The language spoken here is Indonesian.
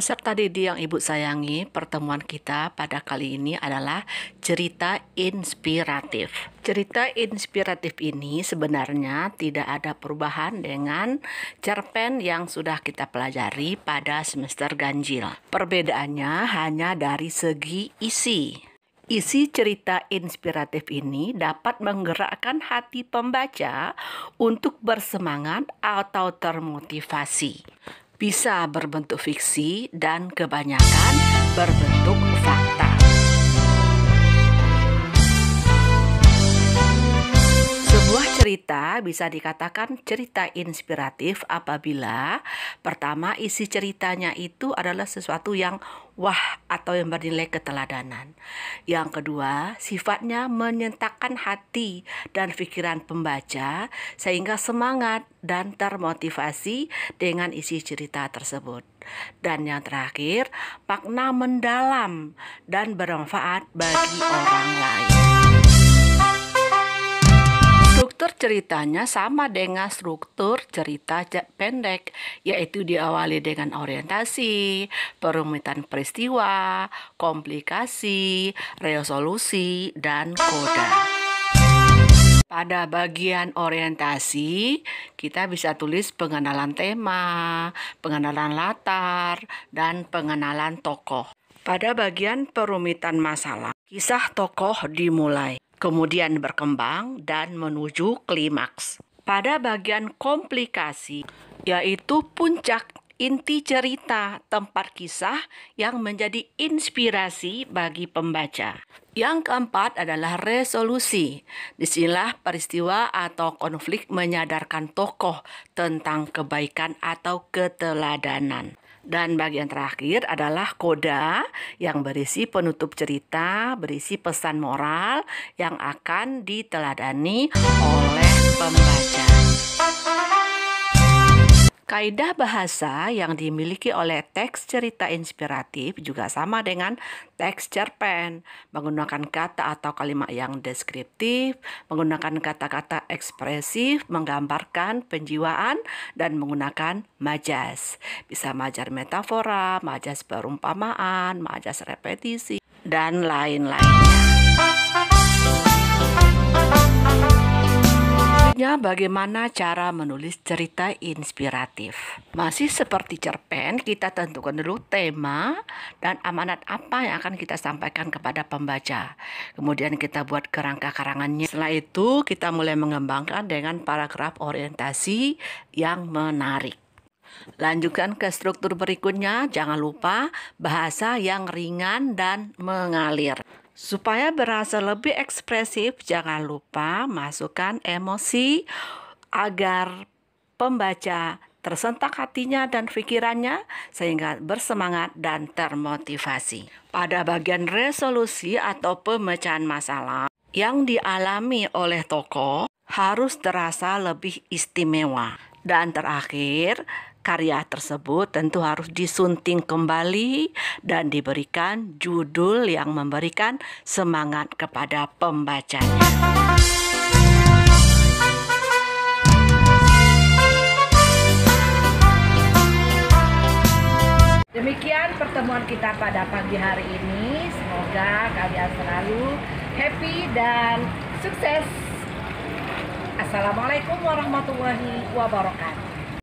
Peserta didik yang Ibu sayangi, pertemuan kita pada kali ini adalah cerita inspiratif. Cerita inspiratif ini sebenarnya tidak ada perubahan dengan cerpen yang sudah kita pelajari pada semester ganjil. Perbedaannya hanya dari segi isi. Isi cerita inspiratif ini dapat menggerakkan hati pembaca untuk bersemangat atau termotivasi. Bisa berbentuk fiksi dan kebanyakan berbentuk fakta. Sebuah cerita bisa dikatakan cerita inspiratif apabila pertama isi ceritanya itu adalah sesuatu yang wah atau yang bernilai keteladanan. Yang kedua, sifatnya menyentakkan hati dan pikiran pembaca sehingga semangat dan termotivasi dengan isi cerita tersebut. Dan yang terakhir, makna mendalam dan bermanfaat bagi orang lain. Struktur ceritanya sama dengan struktur cerita pendek, yaitu diawali dengan orientasi, perumitan peristiwa, komplikasi, resolusi, dan koda. Pada bagian orientasi, kita bisa tulis pengenalan tema, pengenalan latar, dan pengenalan tokoh. Pada bagian perumitan masalah, kisah tokoh dimulai, kemudian berkembang dan menuju klimaks. Pada bagian komplikasi, yaitu puncak inti cerita, tempat kisah yang menjadi inspirasi bagi pembaca. Yang keempat adalah resolusi. Disinilah peristiwa atau konflik menyadarkan tokoh tentang kebaikan atau keteladanan. Dan bagian terakhir adalah koda yang berisi penutup cerita, berisi pesan moral yang akan diteladani oleh pembaca. Kaidah bahasa yang dimiliki oleh teks cerita inspiratif juga sama dengan teks cerpen, menggunakan kata atau kalimat yang deskriptif, menggunakan kata-kata ekspresif, menggambarkan penjiwaan, dan menggunakan majas. Bisa majas metafora, majas perumpamaan, majas repetisi, dan lain-lainnya. Bagaimana cara menulis cerita inspiratif? Masih seperti cerpen, kita tentukan dulu tema dan amanat apa yang akan kita sampaikan kepada pembaca. Kemudian kita buat kerangka karangannya. Setelah itu kita mulai mengembangkan dengan paragraf orientasi yang menarik. Lanjutkan ke struktur berikutnya, jangan lupa bahasa yang ringan dan mengalir. Supaya berasa lebih ekspresif, jangan lupa masukkan emosi agar pembaca tersentak hatinya dan pikirannya sehingga bersemangat dan termotivasi. Pada bagian resolusi atau pemecahan masalah yang dialami oleh tokoh harus terasa lebih istimewa. Dan terakhir, karya tersebut tentu harus disunting kembali dan diberikan judul yang memberikan semangat kepada pembacanya. Demikian pertemuan kita pada pagi hari ini. Semoga kalian selalu happy dan sukses. Assalamualaikum warahmatullahi wabarakatuh.